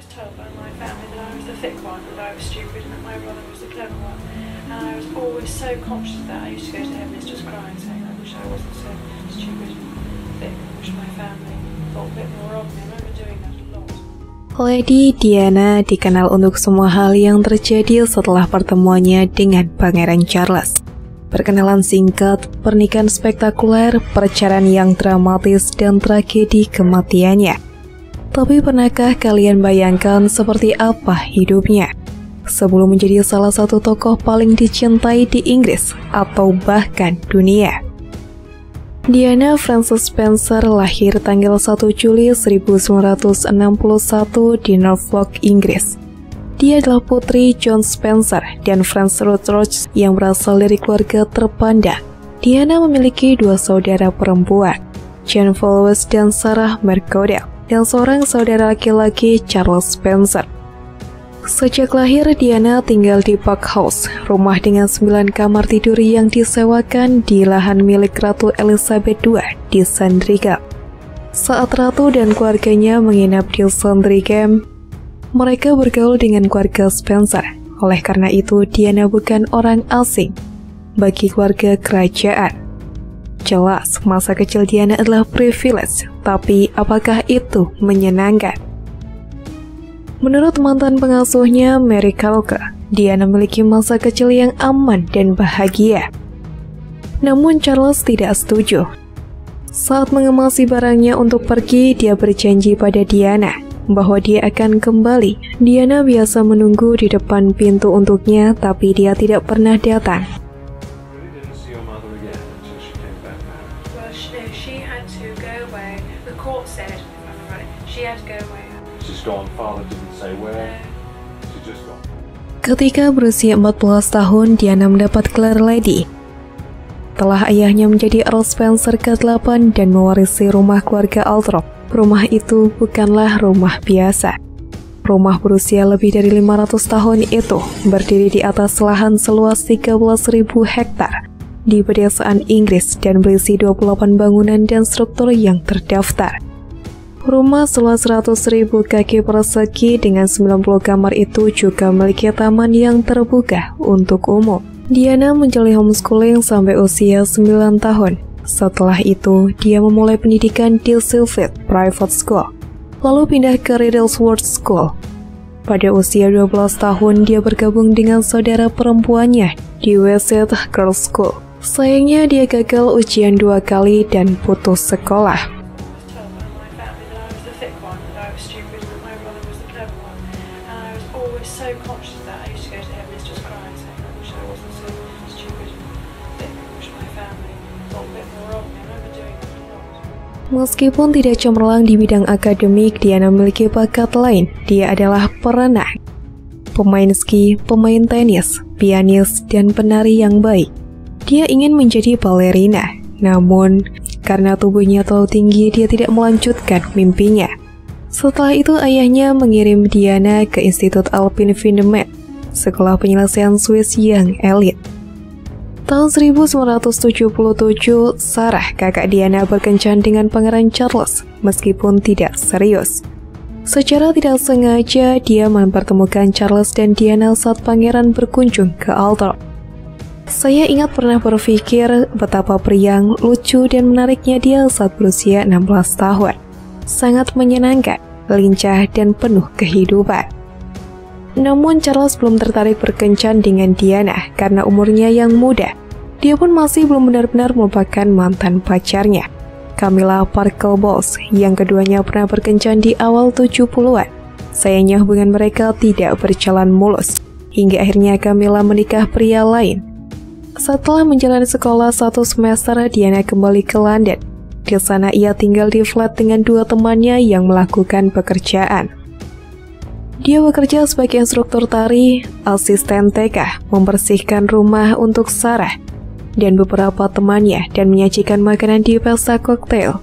was told by my family that I was the thick one, that I was stupid, and that my brother was the clever one. And I was always so conscious of that. I used to go to heavens just crying, saying, I wish I wasn't so stupid and thick. I wish my family thought a bit more of me. I remember doing that a lot. Lady Diana dikenal untuk semua hal yang terjadi setelah pertemuannya dengan Pangeran Charles. Perkenalan singkat, pernikahan spektakuler, perceraian yang dramatis, dan tragedi kematiannya. Tapi pernahkah kalian bayangkan seperti apa hidupnya sebelum menjadi salah satu tokoh paling dicintai di Inggris atau bahkan dunia? Diana Frances Spencer lahir tanggal 1 Juli 1961 di Norfolk, Inggris. Dia adalah putri John Spencer dan Frances Ruth Roach yang berasal dari keluarga terpandang. Diana memiliki dua saudara perempuan, Jane Follows dan Sarah Mercadal, dan seorang saudara laki-laki, Charles Spencer. Sejak lahir, Diana tinggal di Park House, rumah dengan 9 kamar tidur yang disewakan di lahan milik Ratu Elizabeth II di Sandringham. Saat Ratu dan keluarganya menginap di Sandringham, mereka bergaul dengan keluarga Spencer. Oleh karena itu, Diana bukan orang asing bagi keluarga kerajaan. Jelas, masa kecil Diana adalah privilege, tapi apakah itu menyenangkan? Menurut mantan pengasuhnya, Mary Calker, Diana memiliki masa kecil yang aman dan bahagia. Namun Charles tidak setuju. Saat mengemasi barangnya untuk pergi, dia berjanji pada Diana bahwa dia akan kembali. Diana biasa menunggu di depan pintu untuknya, tapi dia tidak pernah datang. Ketika berusia 14 tahun, Diana mendapat gelar Lady. Setelah ayahnya menjadi Earl Spencer ke-8 dan mewarisi rumah keluarga Althorp, rumah itu bukanlah rumah biasa. Rumah berusia lebih dari 500 tahun itu berdiri di atas lahan seluas 13.000 hektar di pedesaan Inggris dan berisi 28 bangunan dan struktur yang terdaftar. Rumah seluas 100.000 kaki persegi dengan 90 kamar itu juga memiliki taman yang terbuka untuk umum. Diana menjalani homeschooling sampai usia 9 tahun. Setelah itu, dia memulai pendidikan di Sheffield Private School, lalu pindah ke Riddlesworth School. Pada usia 12 tahun, dia bergabung dengan saudara perempuannya di Wessex Girls' School. Sayangnya, dia gagal ujian 2 kali dan putus sekolah. Meskipun tidak cemerlang di bidang akademik, Diana memiliki bakat lain. Dia adalah perenang, pemain ski, pemain tenis, pianis, dan penari yang baik. Dia ingin menjadi balerina, namun karena tubuhnya terlalu tinggi, dia tidak melanjutkan mimpinya. Setelah itu, ayahnya mengirim Diana ke Institut Alpine Finnemet, sekolah penyelesaian Swiss yang elit. Tahun 1977, Sarah, kakak Diana, berkencan dengan Pangeran Charles, meskipun tidak serius. Secara tidak sengaja, dia mempertemukan Charles dan Diana saat Pangeran berkunjung ke Althorp. Saya ingat pernah berpikir betapa periang, lucu, dan menariknya dia saat berusia 16 tahun. Sangat menyenangkan, lincah, dan penuh kehidupan. Namun Charles belum tertarik berkencan dengan Diana karena umurnya yang muda. Dia pun masih belum benar-benar melupakan mantan pacarnya, Camilla Parker Bowles, yang keduanya pernah berkencan di awal 70-an. Sayangnya hubungan mereka tidak berjalan mulus, hingga akhirnya Camilla menikah pria lain. Setelah menjalani sekolah 1 semester, Diana kembali ke London. Di sana ia tinggal di flat dengan 2 temannya yang melakukan pekerjaan. Dia bekerja sebagai instruktur tari, asisten TK, membersihkan rumah untuk Sarah dan beberapa temannya, dan menyajikan makanan di pesta koktail.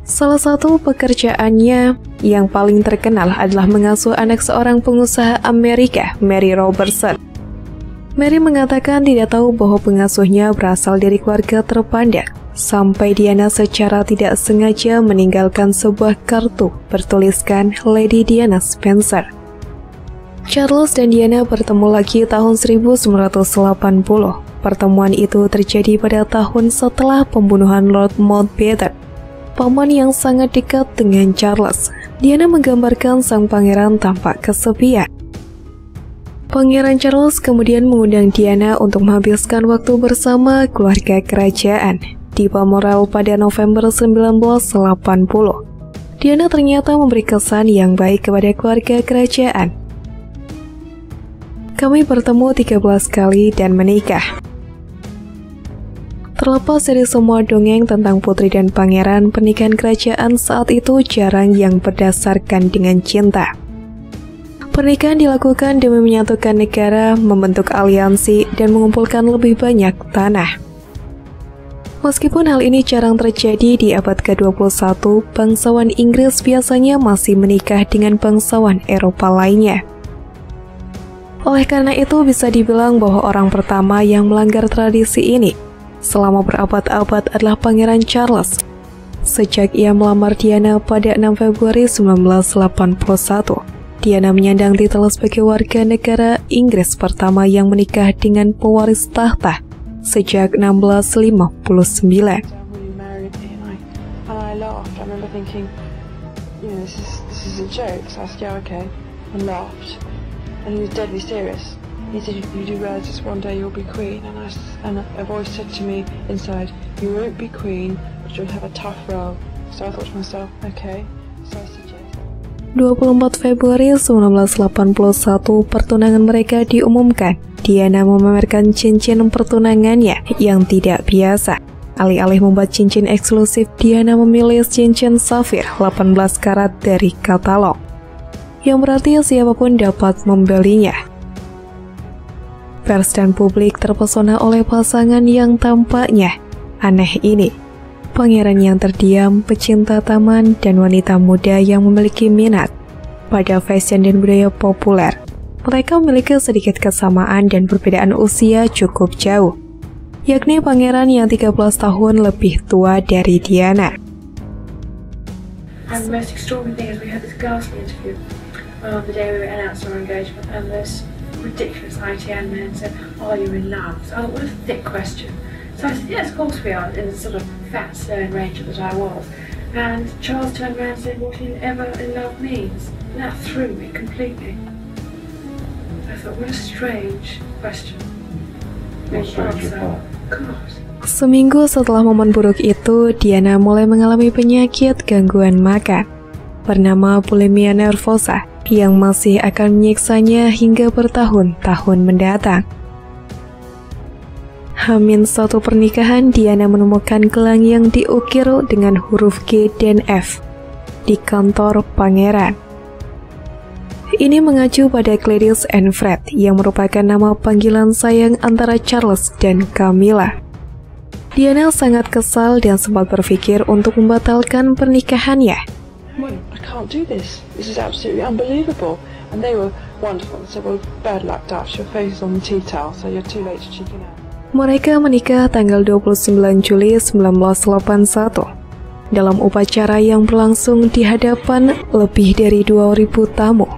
Salah satu pekerjaannya yang paling terkenal adalah mengasuh anak seorang pengusaha Amerika, Mary Robertson. Mary mengatakan tidak tahu bahwa pengasuhnya berasal dari keluarga terpandang. sampai Diana secara tidak sengaja meninggalkan sebuah kartu bertuliskan Lady Diana Spencer. Charles dan Diana bertemu lagi tahun 1980. Pertemuan itu terjadi pada tahun setelah pembunuhan Lord Mountbatten, paman yang sangat dekat dengan Charles. Diana menggambarkan sang pangeran tampak kesepian. Pangeran Charles kemudian mengundang Diana untuk menghabiskan waktu bersama keluarga kerajaan di Balmoral pada November 1980. Diana ternyata memberi kesan yang baik kepada keluarga kerajaan. Kami bertemu 13 kali dan menikah. Terlepas dari semua dongeng tentang putri dan pangeran, pernikahan kerajaan saat itu jarang yang berdasarkan dengan cinta. Pernikahan dilakukan demi menyatukan negara, membentuk aliansi, dan mengumpulkan lebih banyak tanah. Meskipun hal ini jarang terjadi di abad ke-21, bangsawan Inggris biasanya masih menikah dengan bangsawan Eropa lainnya. Oleh karena itu, bisa dibilang bahwa orang pertama yang melanggar tradisi ini selama berabad-abad adalah Pangeran Charles. Sejak ia melamar Diana pada 6 Februari 1981, Diana menyandang titel sebagai warga negara Inggris pertama yang menikah dengan pewaris tahta sejak 1659. He said, you do realise this one day you'll be queen, and a voice said to me inside, you won't be queen, but you'll have a tough role. So I thought to myself, okay, so I said yes. 24 Februari 1981, pertunangan mereka diumumkan. Diana memamerkan cincin pertunangannya yang tidak biasa. Alih-alih membuat cincin eksklusif, Diana memilih cincin safir 18 karat dari katalog, yang berarti siapapun dapat membelinya. Pers dan publik terpesona oleh pasangan yang tampaknya aneh ini. Pangeran yang terdiam, pecinta taman, dan wanita muda yang memiliki minat pada fashion dan budaya populer. Mereka memiliki sedikit kesamaan dan perbedaan usia cukup jauh, yakni pangeran yang 13 tahun lebih tua dari Diana. And the most extraordinary thing is we had this ghastly interview on the day we announced our engagement, and this ridiculous ITN man said, are you in love? So I thought, what a thick question. So I said, yes, of course we are, in the sort of fat, stern ranger that I was. And Charles turned around and said, what ever in love means. And that threw me completely. I thought, what a strange question. Seminggu setelah momen buruk itu, Diana mulai mengalami penyakit gangguan makan bernama bulimia nervosa yang masih akan menyiksanya hingga bertahun-tahun mendatang. Hamin satu pernikahan, Diana menemukan gelang yang diukir dengan huruf G dan F di kantor pangeran. Ini mengacu pada Gladys and Fred yang merupakan nama panggilan sayang antara Charles dan Camilla. Diana sangat kesal dan sempat berpikir untuk membatalkan pernikahannya. I can't do this. This is absolutely unbelievable. And they were wonderful. They said, well, bad luck, Dutch. Your face is on the tea towel, so you're too late to chicken out. Mereka menikah tanggal 29 Juli 1981 dalam upacara yang berlangsung di hadapan lebih dari 2.000 tamu.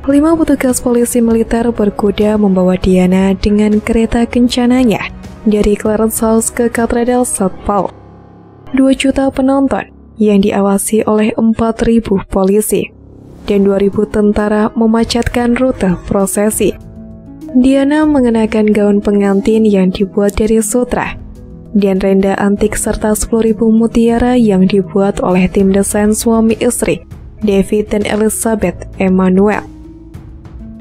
5 petugas polisi militer berkuda membawa Diana dengan kereta kencananya dari Clarence House ke Katedral St. Paul. 2 juta penonton yang diawasi oleh 4.000 polisi dan 2.000 tentara memacatkan rute prosesi. Diana mengenakan gaun pengantin yang dibuat dari sutra dan renda antik serta 10.000 mutiara yang dibuat oleh tim desain suami istri, David dan Elizabeth Emanuel.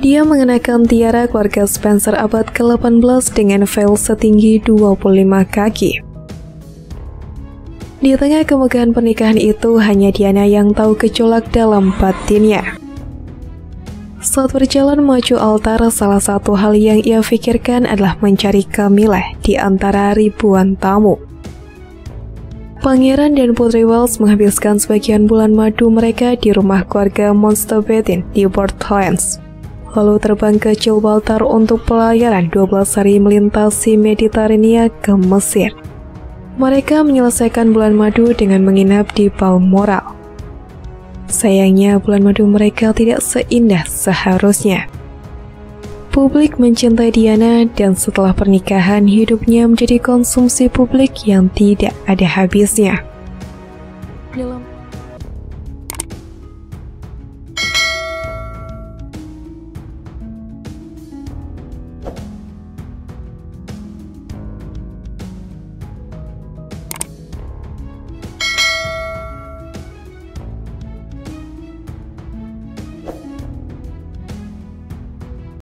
Dia mengenakan tiara keluarga Spencer abad ke-18 dengan veil setinggi 25 kaki. Di tengah kemegahan pernikahan itu, hanya Diana yang tahu gejolak dalam batinnya. Saat berjalan menuju altar, salah satu hal yang ia pikirkan adalah mencari Camilla di antara ribuan tamu. Pangeran dan Putri Wales menghabiskan sebagian bulan madu mereka di rumah keluarga Mountbatten di Portlands, lalu terbang ke Gibraltar untuk pelayaran 12 hari melintasi Mediterania ke Mesir. Mereka menyelesaikan bulan madu dengan menginap di Balmoral. Sayangnya, bulan madu mereka tidak seindah seharusnya. Publik mencintai Diana dan setelah pernikahan hidupnya menjadi konsumsi publik yang tidak ada habisnya. Dalam